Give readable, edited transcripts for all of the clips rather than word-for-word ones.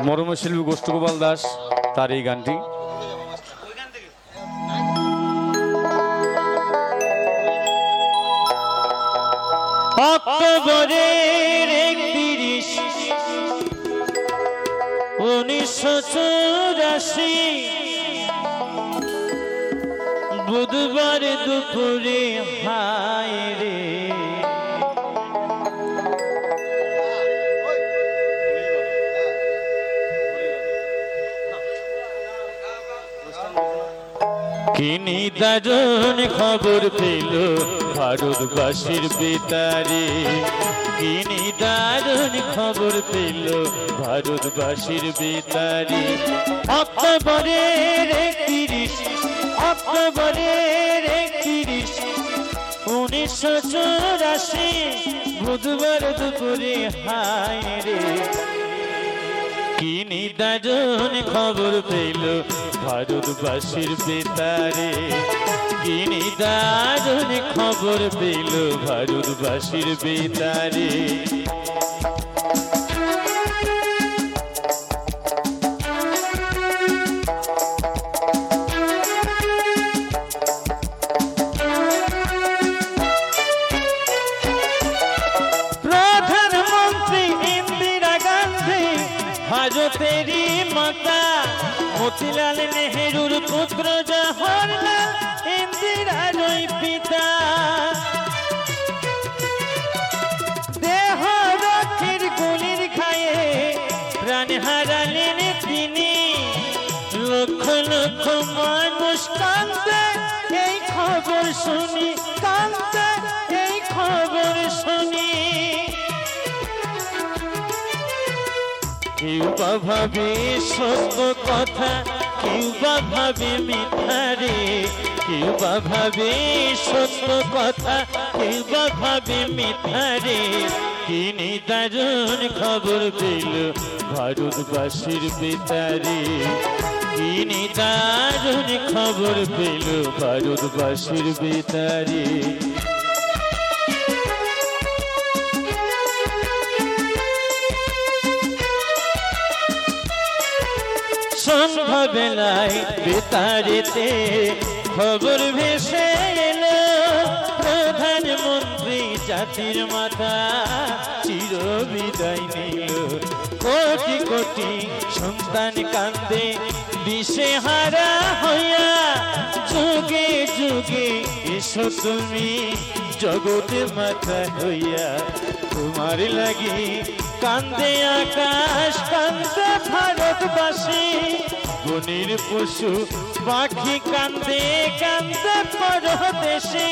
মরমশিল্পী গোষ্ঠগোপাল দাস তার এই গানটি। অক্টোবরের 31, 1984 বুধবার দুপুরে হায় রে কিনি দারুণ খবর পেল ভারতবাসীর বেতারে, কিনি দারুণ খবর পেল ভারতবাসীর বেতারে। অক্টোবরের 31, অক্টোবরের 31, 1984 বুধবার দুপুরে হায় রে কিনি দারুণ খবর পেল ভারতবাসীর বেতারে, কিনি দারুণ খবর পেল ভারতবাসীর বেতারে। প্রধানমন্ত্রী ইন্দিরা গান্ধী ভারতেরই মাতা, মতিলাল নেহেরুর পুত্র জওহরলাল ইন্দিরার পিতা। দেহ রক্ষীর গুলির খায়ে প্রাণ হারালেন তিনি, লক্ষ লক্ষ মানুষ কাঁদে এই খবর শুনি, কাঁদে এই খবর শুনি। কেউ বা ভাবে সত্য কথা, কেউ বা ভাবে মিথ্যা রে, কেউ বা ভাবে সত্য কথা, কেউ বা ভাবে মিথ্যা রে। কিনি দারুণ খবর পেল ভারতবাসীর বেতারে, কিনি দারুণ খবর পেল ভারতবাসীর বেতারে। সন্ধ্যাবেলায় বেতারেতে খবর ভেসে এলো, প্রধানমন্ত্রী জাতির মাতা চির বিদায় নিল। কোটি কোটি সন্তান কান্দে দিশেহারা হইয়া, যুগে যুগে এসো তুমি জগতে মাতা হইয়া। তোমার লাগি কান্দে আকাশ, কান্দে ভারতবাসী, বনের পশু পাখি কান্দে কান্দে পরদেশে।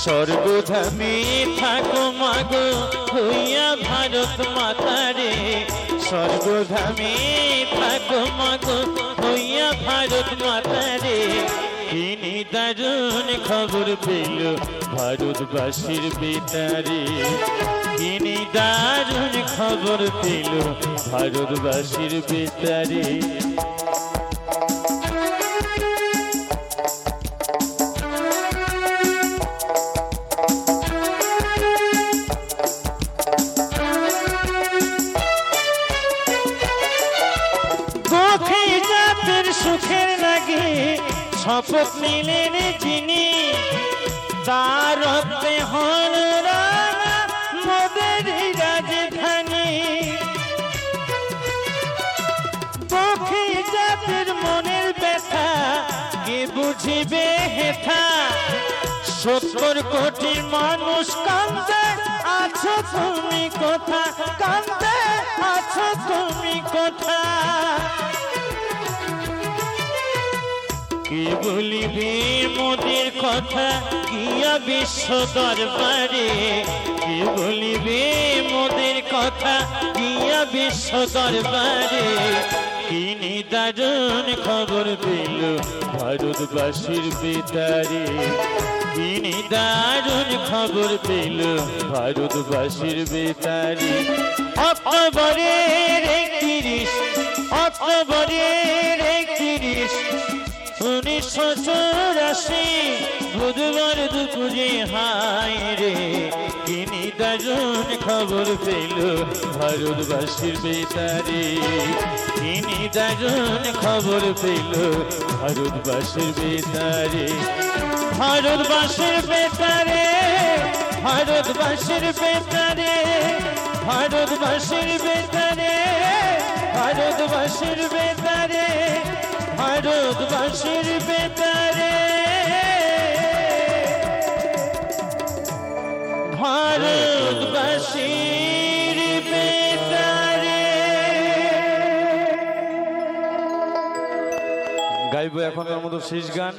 স্বর্গধামে থাকো মাগো হইয়া ভারত মাতারে, স্বর্গধামে থাকো মাগো হইয়া ভারত মাতারে। কিনি দারুণ খবর পেল ভারতবাসীর বেতারে, কিনি দারুণ খবর পেল ভারতবাসীর বেতারে। দুঃখী জাতির সুখের লাগে শপথ নিলেন যিনি, তার রক্তে হল রাঙা মোদের রাজধানী। দুঃখী জাতির মনের ব্যথা কে বুঝিবে হেথা, 70 কোটি মানুষ কান্দে আছো তুমি কোথা, কান্দে আছো তুমি কোথা। কে বলিবে মোদের কথা গিয়া বিশ্ব দরবারে, কে বলিবে মোদের কথা গিয়া বিশ্ব দরবারে। কিনি দারুণ খবর পেল ভারতবাসীর বেতারে, কিনি দারুণ খবর পেল ভারতবাসীর বেতারে। অক্টোবরের 31, অক্টোবরের 31, 1984 বুধবার দুপুরে হায় রে কিনি দারুণ খবর পেল ভারতবাসীর বেতারে, তিনি দারুণ খবর পেল ভারতবাসীর বেতারে, ভারতবাসীর বেতারে, ভারতবাসীর বেতারে, ভারতবাসীর বেতারে, ভারতবাসীর বেতারে, ভারতবাসীর বেতারে, ভারতবাসীর বেতারে। গাইবো এখন আমাদের শেষ গান।